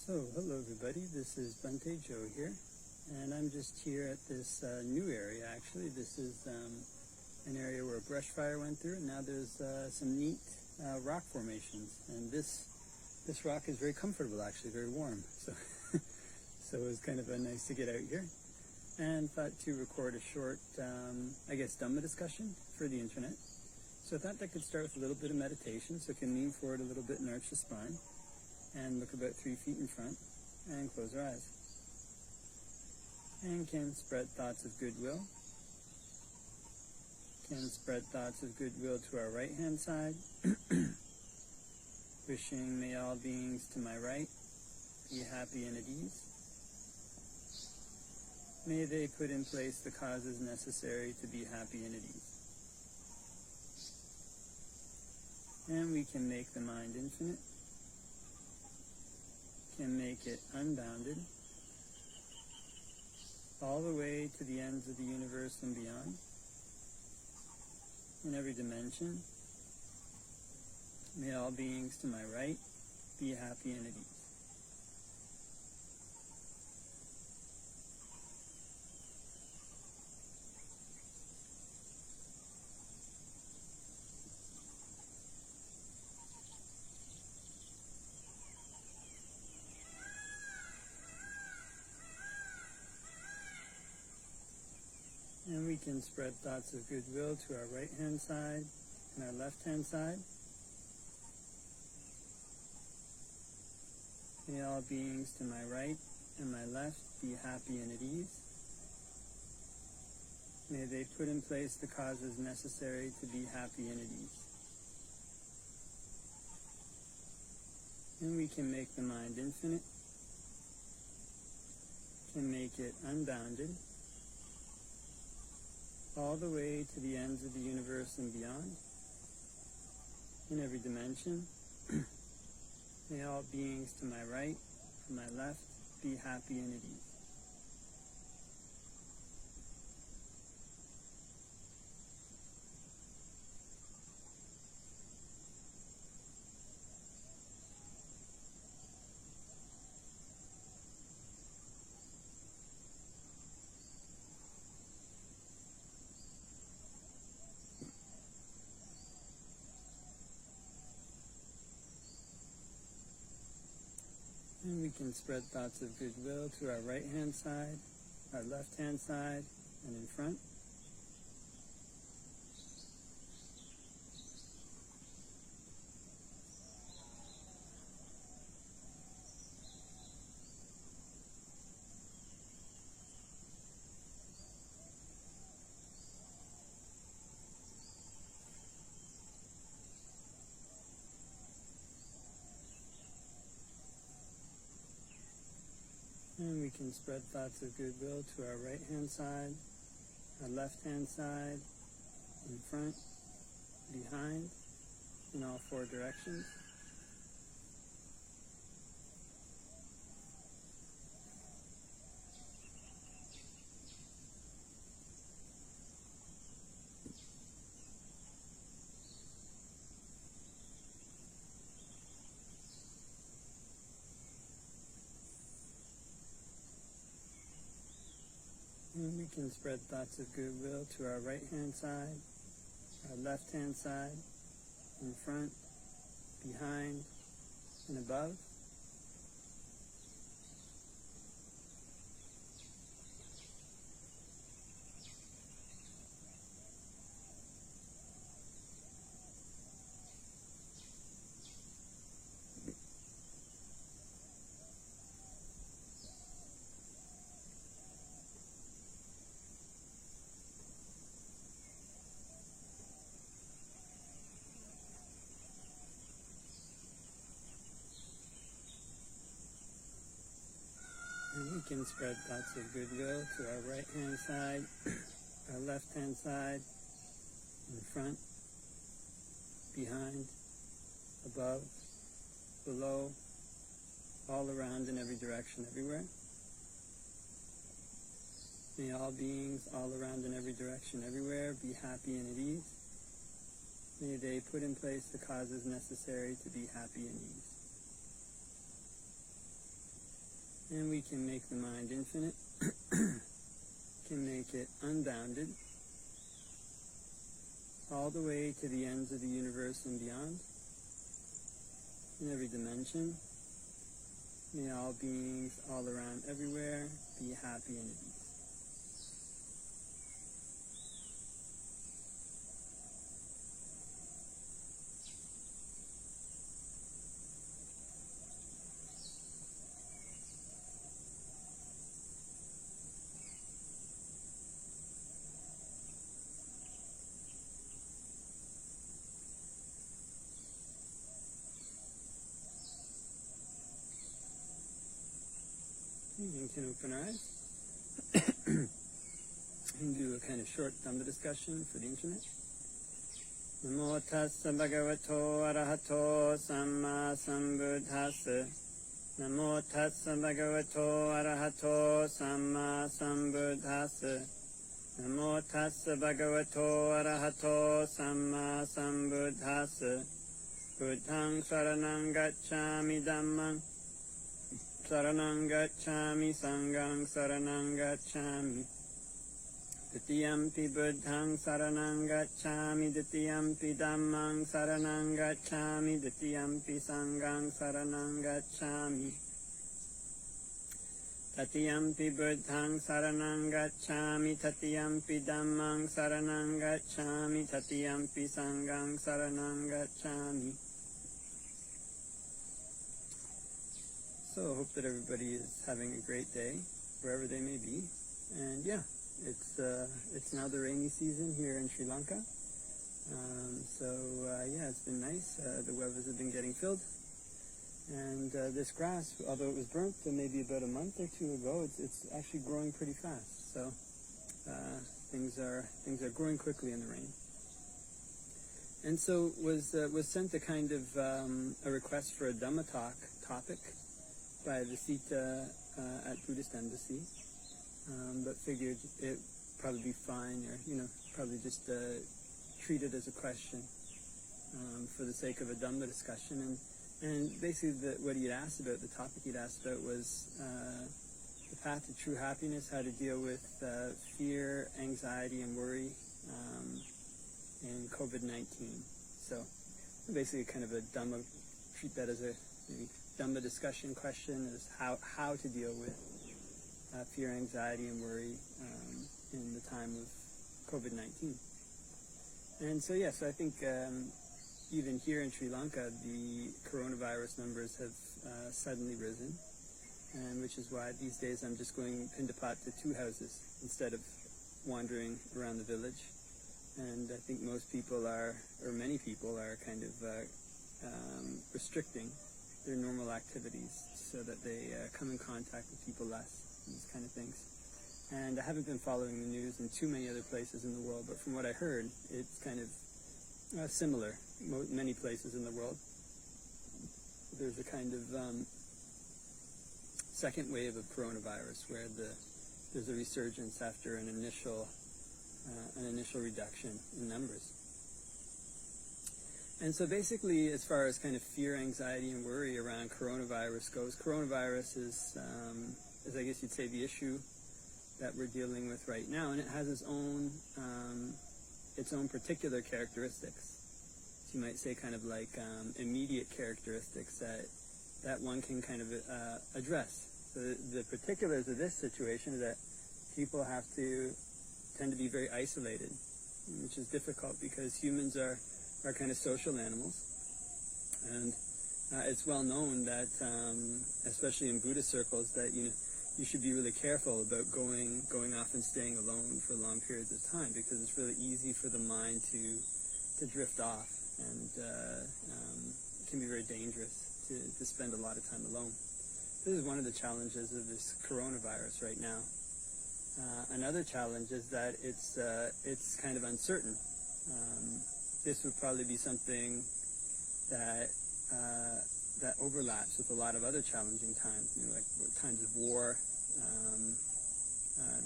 So, hello everybody, this is Bhante Joe here, and I'm just here at this new area actually. This is an area where a brush fire went through, and now there's some neat rock formations, and this rock is very comfortable actually, very warm, so so it was kind of nice to get out here, and thought to record a short, Dhamma discussion for the internet. So I thought I could start with a little bit of meditation, so I can lean forward a little bit and arch the spine, and look about 3 feet in front, and close our eyes. And can spread thoughts of goodwill. Can spread thoughts of goodwill to our right hand side. Wishing may all beings to my right be happy and at ease. May they put in place the causes necessary to be happy and at ease. And we can make the mind infinite. Can make it unbounded, all the way to the ends of the universe and beyond, in every dimension. May all beings to my right be happy and at ease. And we can spread thoughts of goodwill to our right hand side and our left hand side. May all beings to my right and my left be happy and at ease. May they put in place the causes necessary to be happy and at ease. And we can make the mind infinite, can make it unbounded, all the way to the ends of the universe and beyond, in every dimension. May all beings to my right and my left be happy and at ease. And we can spread thoughts of goodwill to our right hand side, our left hand side, and in front. And we can spread thoughts of goodwill to our right hand side, our left hand side, in front, behind, in all 4 directions. And we can spread thoughts of goodwill to our right hand side, our left hand side, in front, behind, and above. And we can spread thoughts of goodwill to our right hand side, our left hand side, in front, behind, above, below, all around in every direction, everywhere. May all beings all around in every direction, everywhere, be happy and at ease. May they put in place the causes necessary to be happy and ease. And we can make the mind infinite, can make it unbounded, all the way to the ends of the universe and beyond, in every dimension. May all beings all around everywhere be happy and at ease. You can open our eyes and do a kind of short Dhamma discussion for the internet. Namo tassa bhagavato arahato samma sambuddhassa. Namo tassa bhagavato arahato samma sambuddhassa. Namo tassa bhagavato arahato samma sambuddhassa. Buddhang saranang gacchami dhammang saranang gacchami, sanghang saranang gacchami. Ditiyampi buddhang saranang gacchami, ditiyampi dhammang saranang gacchami, ditiyampi sanghang saranang gacchami. Tatiyampi buddhang saranang gacchami, tatiyampi dhammang saranang gacchami, tatiyampi sanghang saranang gacchami. So I hope that everybody is having a great day, wherever they may be. And yeah, it's now the rainy season here in Sri Lanka. Yeah, it's been nice. The weathers have been getting filled. And this grass, although it was burnt maybe about a month or two ago, it's actually growing pretty fast. So things are growing quickly in the rain. And so was sent a kind of a request for a Dhamma topic by Visita at Buddhist Embassy, but figured it probably be fine, or probably just treat it as a question for the sake of a Dhamma discussion. And basically what he'd asked about, the topic he'd asked about was the path to true happiness, how to deal with fear, anxiety, and worry in COVID-19. So basically kind of a Dhamma, treat that as a maybe Dhamma discussion question, is how to deal with fear, anxiety, and worry in the time of COVID-19. And so yes, I think even here in Sri Lanka, the coronavirus numbers have suddenly risen, and which is why these days I'm just going pindapat to 2 houses instead of wandering around the village. And I think most people or many people are kind of restricting their normal activities so that they come in contact with people less, these kind of things. And I haven't been following the news in too many other places in the world, but from what I heard, it's kind of similar, many places in the world. There's a kind of second wave of coronavirus where there's a resurgence after an initial reduction in numbers. And so basically, as far as kind of fear, anxiety, and worry around coronavirus goes, coronavirus is I guess you'd say, the issue that we're dealing with right now, and it has its own particular characteristics. So you might say kind of like immediate characteristics that one can kind of address. So the particulars of this situation is that people tend to be very isolated, which is difficult because humans are kind of social animals, and it's well known that, especially in Buddhist circles, that you should be really careful about going off and staying alone for long periods of time, because it's really easy for the mind to drift off, and it can be very dangerous to spend a lot of time alone. This is one of the challenges of this coronavirus right now. Another challenge is that it's kind of uncertain. This would probably be something that overlaps with a lot of other challenging times, like times of war.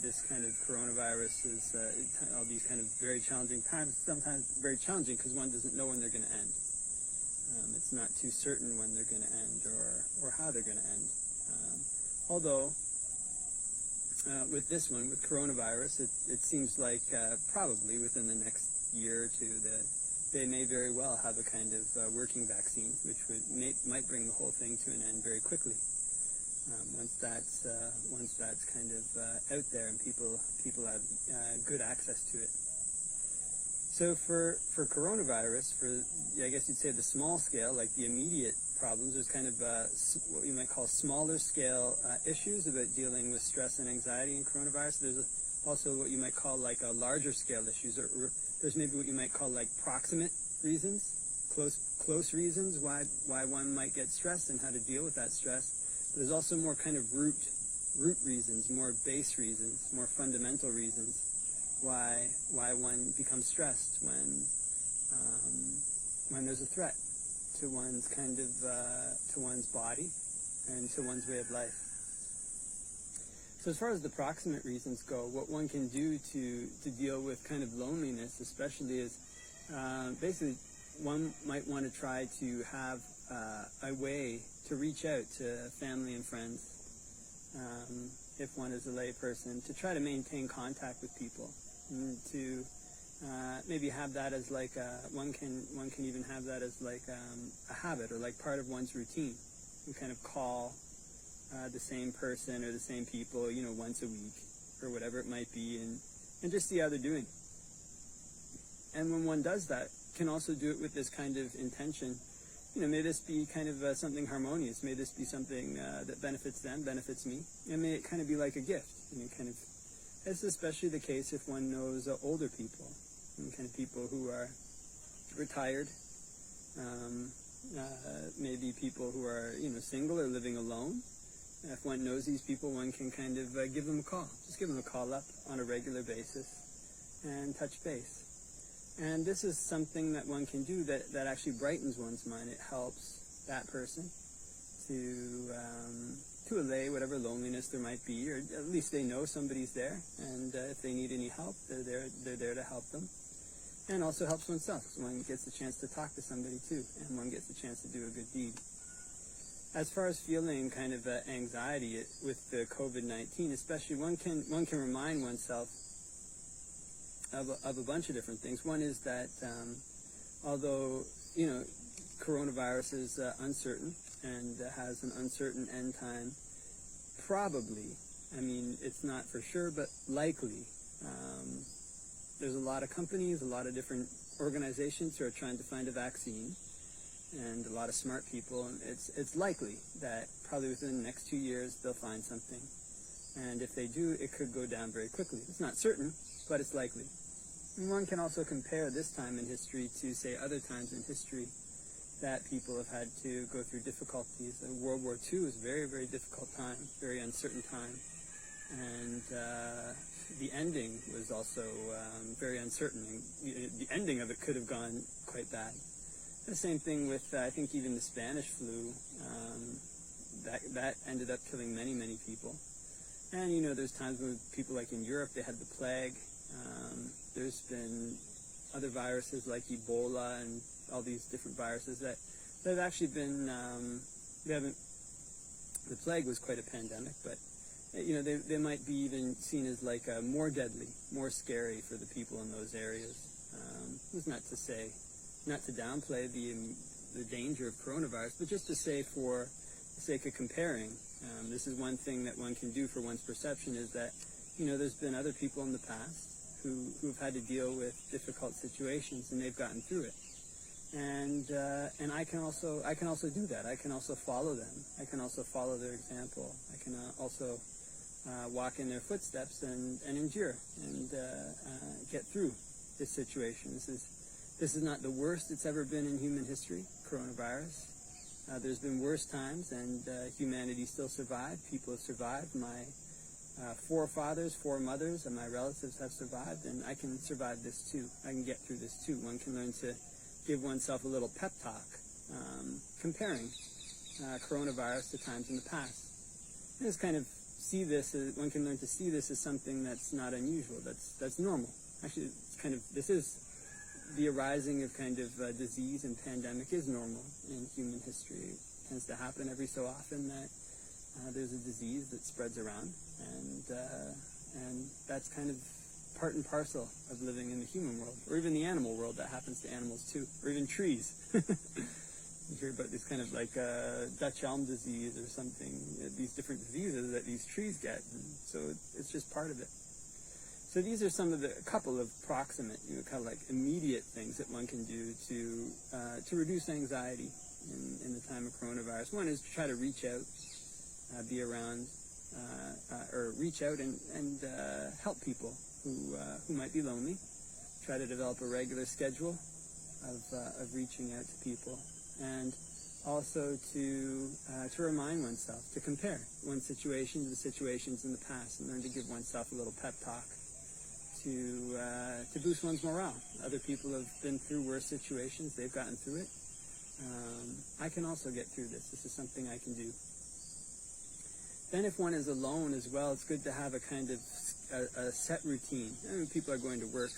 This kind of coronavirus is all these kind of very challenging times. Sometimes very challenging because one doesn't know when they're going to end. It's not too certain when they're going to end or how they're going to end. Although, with this one, with coronavirus, it seems like probably within the next year or two that they may very well have a kind of working vaccine, which might bring the whole thing to an end very quickly. Once that's kind of out there and people have good access to it. So for coronavirus, I guess you'd say the small scale, like the immediate problems, there's kind of what you might call smaller scale issues about dealing with stress and anxiety in coronavirus. There's also what you might call like a larger scale issues, or there's maybe what you might call like proximate reasons, close reasons why one might get stressed and how to deal with that stress. But there's also more kind of root reasons, more base reasons, more fundamental reasons why one becomes stressed when there's a threat to one's kind of to one's body and to one's way of life. So as far as the proximate reasons go, what one can do to deal with kind of loneliness especially is basically one might want to try to have a way to reach out to family and friends, if one is a lay person, to try to maintain contact with people, and to maybe have that as like one can even have that as like a habit or like part of one's routine. You kind of call the same person or the same people, once a week or whatever it might be, and just see how they're doing. And when one does that, can also do it with this kind of intention. May this be kind of something harmonious. May this be something that benefits them, benefits me, and may it kind of be like a gift. It's especially the case if one knows older people, and kind of people who are retired, maybe people who are single or living alone. If one knows these people, one can kind of give them a call. Just give them a call up on a regular basis and touch base. And this is something that one can do that actually brightens one's mind. It helps that person to allay whatever loneliness there might be, or at least they know somebody's there, and if they need any help, they're there to help them. And also helps oneself, because one gets a chance to talk to somebody too, and one gets a chance to do a good deed. As far as feeling kind of anxiety with the COVID-19, especially, one can remind oneself of a bunch of different things. One is that although coronavirus is uncertain and has an uncertain end time, probably, it's not for sure, but likely, there's a lot of companies, a lot of different organizations who are trying to find a vaccine, and a lot of smart people, and it's likely that probably within the next 2 years they'll find something. And if they do, it could go down very quickly. It's not certain, but it's likely. And one can also compare this time in history to, say, other times in history that people have had to go through difficulties. World War II was a very, very difficult time, very uncertain time. And the ending was also very uncertain. And the ending of it could have gone quite bad. The same thing with, I think, even the Spanish flu. That ended up killing many, many people. And, there's times when people like in Europe, they had the plague. There's been other viruses like Ebola and all these different viruses that have actually been, the plague was quite a pandemic, but, they might be even seen as like more deadly, more scary for the people in those areas. It's not to downplay the danger of coronavirus, but just to say, for the sake of comparing, this is one thing that one can do for one's perception, is that there's been other people in the past who've had to deal with difficult situations, and they've gotten through it. And I can also do that. I can also follow them. I can also follow their example. I can also walk in their footsteps and endure and get through this situation. This is not the worst it's ever been in human history, coronavirus. There's been worse times, and humanity still survived. People have survived. My forefathers, foremothers, and my relatives have survived, and I can survive this too. I can get through this too. One can learn to give oneself a little pep talk, comparing coronavirus to times in the past. And just kind of see this as, one can learn to see this as something that's not unusual, that's normal. Actually, this is the arising of kind of disease and pandemic is normal in human history. It tends to happen every so often that there's a disease that spreads around, and that's kind of part and parcel of living in the human world, or even the animal world. That happens to animals too, or even trees. You hear about this kind of like Dutch elm disease or something, these different diseases that these trees get, and so it's just part of it. So these are some of a couple of proximate, kind of like immediate things that one can do to reduce anxiety in the time of coronavirus. One is to try to reach out, be around, or reach out and help people who might be lonely. Try to develop a regular schedule of reaching out to people, and also to remind oneself, to compare one's situation to the situations in the past, and learn to give oneself a little pep talk to boost one's morale. Other people have been through worse situations; they've gotten through it. I can also get through this. This is something I can do. Then if one is alone as well, it's good to have a kind of a set routine. I mean, people are going to work,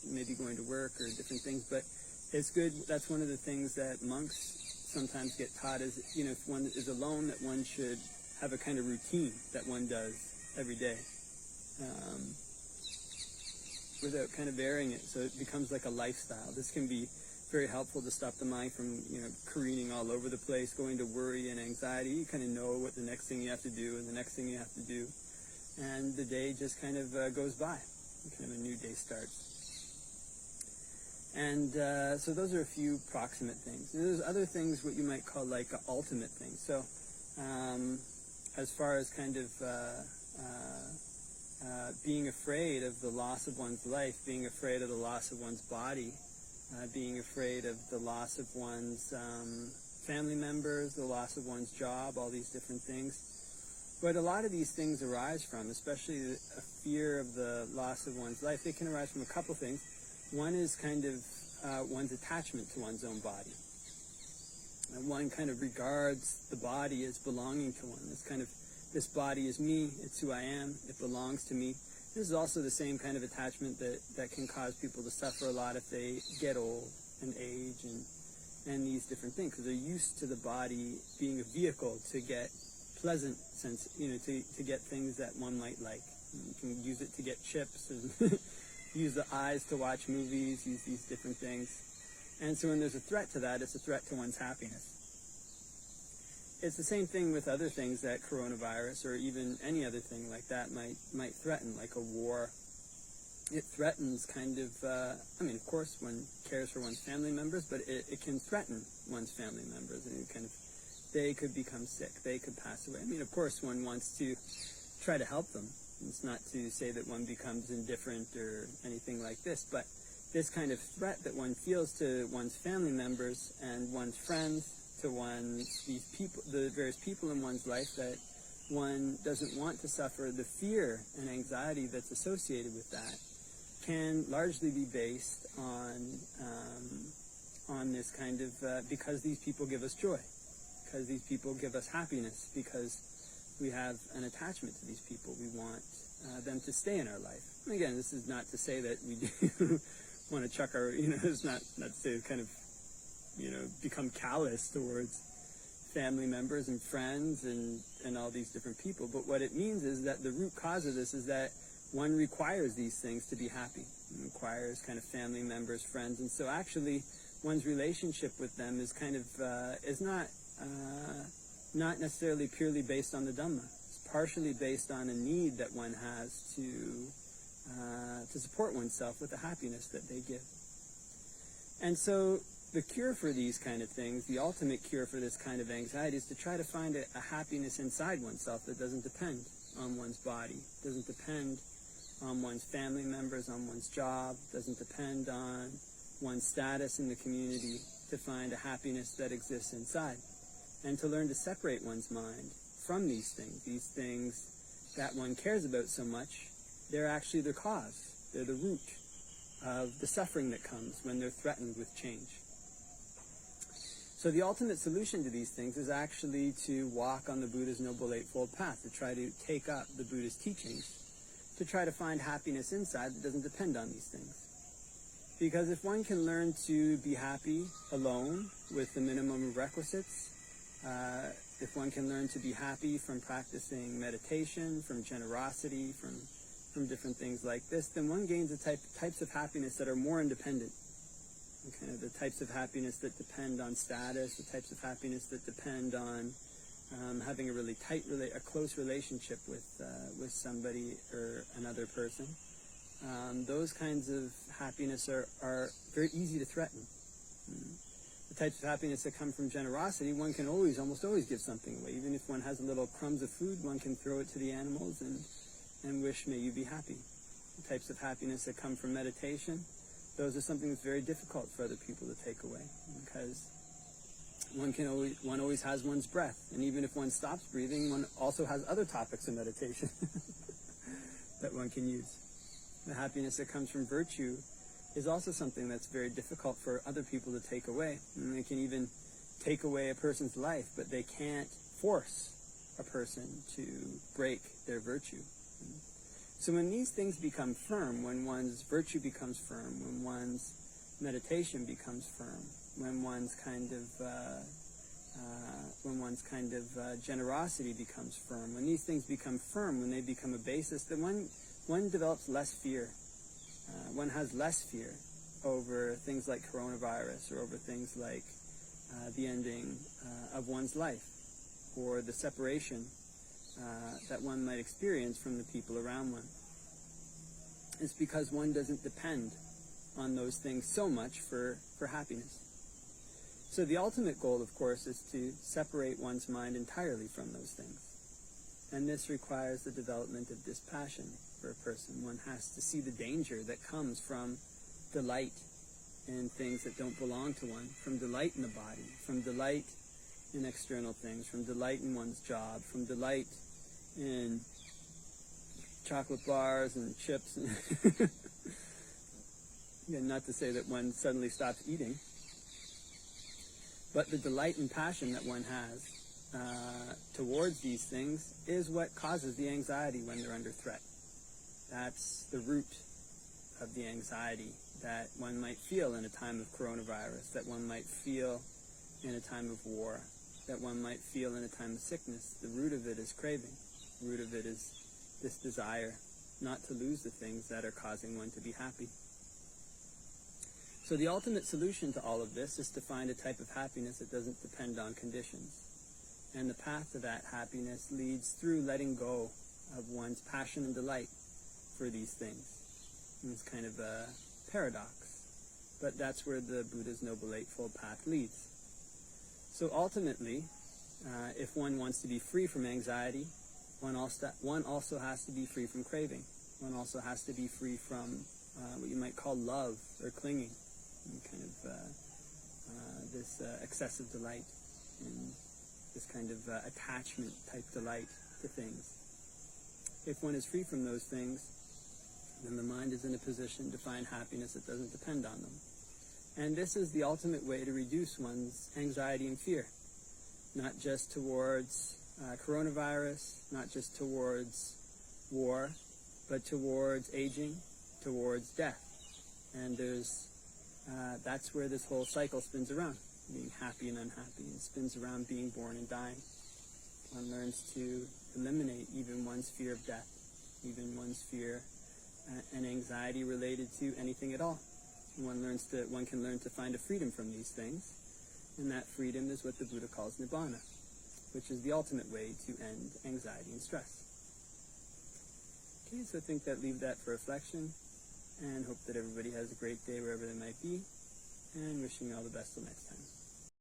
maybe going to work or different things, but it's good. That's one of the things that monks sometimes get taught is, if one is alone, that one should have a kind of routine that one does every day, without kind of varying it, so it becomes like a lifestyle. This can be very helpful to stop the mind from, careening all over the place, going to worry and anxiety. You kind of know what the next thing you have to do and the next thing you have to do, and the day just kind of goes by. Kind of a new day starts. And so those are a few proximate things. And there's other things, what you might call like ultimate things. So as far as kind of being afraid of the loss of one's life, being afraid of the loss of one's body, being afraid of the loss of one's family members, the loss of one's job, all these different things. But a lot of these things arise from, especially a fear of the loss of one's life, they can arise from a couple things. One is kind of one's attachment to one's own body. And one kind of regards the body as belonging to one. It's kind of, this body is me, it's who I am, it belongs to me. This is also the same kind of attachment that can cause people to suffer a lot if they get old and age and these different things, because they're used to the body being a vehicle to get pleasant sense, to get things that one might like. You can use it to get chips and use the eyes to watch movies, use these different things. And so when there's a threat to that, it's a threat to one's happiness. It's the same thing with other things that coronavirus or even any other thing like that might threaten, like a war. It threatens kind of, of course one cares for one's family members, but it can threaten one's family members, and they could become sick, they could pass away. Of course one wants to try to help them. It's not to say that one becomes indifferent or anything like this, but this kind of threat that one feels to one's family members and one's friends, to these people, the various people in one's life that one doesn't want to suffer, the fear and anxiety that's associated with that can largely be based on this kind of, because these people give us joy, because these people give us happiness, because we have an attachment to these people. We want them to stay in our life. And again, this is not to say that we do want to chuck our, it's not to kind of, become callous towards family members and friends and all these different people. But what it means is that the root cause of this is that one requires these things to be happy. It requires kind of family members, friends. And so actually one's relationship with them is kind of, is not necessarily purely based on the Dhamma. It's partially based on a need that one has to support oneself with the happiness that they give. And so the cure for these kind of things, the ultimate cure for this kind of anxiety, is to try to find a happiness inside oneself that doesn't depend on one's body, doesn't depend on one's family members, on one's job, doesn't depend on one's status in the community, to find a happiness that exists inside. And to learn to separate one's mind from these things that one cares about so much. They're actually the cause, they're the root of the suffering that comes when they're threatened with change. So the ultimate solution to these things is actually to walk on the Buddha's Noble Eightfold Path, to try to take up the Buddha's teachings, to try to find happiness inside that doesn't depend on these things. Because if one can learn to be happy alone with the minimum of requisites, if one can learn to be happy from practicing meditation, from generosity, from different things like this, then one gains the types of happiness that are more independent. And kind of the types of happiness that depend on status, the types of happiness that depend on having a really a close relationship with somebody or another person. Those kinds of happiness are very easy to threaten. The types of happiness that come from generosity, one can almost always give something away. Even if one has a little crumbs of food, one can throw it to the animals and wish, may you be happy. The types of happiness that come from meditation, those are something that's very difficult for other people to take away, because one always has one's breath, and even if one stops breathing, one also has other topics of meditation that one can use. The happiness that comes from virtue is also something that's very difficult for other people to take away. And they can even take away a person's life, but they can't force a person to break their virtue. So when these things become firm, when one's virtue becomes firm, when one's meditation becomes firm, when one's kind of generosity becomes firm, when these things become firm, when they become a basis, then one develops less fear. One has less fear over things like coronavirus, or over things like the ending of one's life, or the separation that one might experience from the people around one. It's because one doesn't depend on those things so much for happiness. So the ultimate goal, of course, is to separate one's mind entirely from those things. And this requires the development of dispassion for a person. One has to see the danger that comes from delight in things that don't belong to one, from delight in the body, from delight in external things, from delight in one's job, from delight in chocolate bars and chips. Again, not to say that one suddenly stops eating, but the delight and passion that one has towards these things is what causes the anxiety when they're under threat. That's the root of the anxiety that one might feel in a time of coronavirus, that one might feel in a time of war, that one might feel in a time of sickness. The root of it is craving. The root of it is this desire not to lose the things that are causing one to be happy. So the ultimate solution to all of this is to find a type of happiness that doesn't depend on conditions. And the path to that happiness leads through letting go of one's passion and delight for these things. And it's kind of a paradox, but that's where the Buddha's Noble Eightfold Path leads. So ultimately, if one wants to be free from anxiety, one also has to be free from craving. One also has to be free from what you might call love or clinging, and kind of this excessive delight, and this kind of attachment type delight to things. If one is free from those things, then the mind is in a position to find happiness that doesn't depend on them. And this is the ultimate way to reduce one's anxiety and fear, not just towards coronavirus, not just towards war, but towards aging, towards death. And that's where this whole cycle spins around, being happy and unhappy. It spins around being born and dying. One learns to eliminate even one's fear of death, even one's fear and anxiety related to anything at all. One can learn to find a freedom from these things, and that freedom is what the Buddha calls nibbana, which is the ultimate way to end anxiety and stress. Okay, so I think leave that for reflection, and hope that everybody has a great day wherever they might be, and wishing you all the best till next time.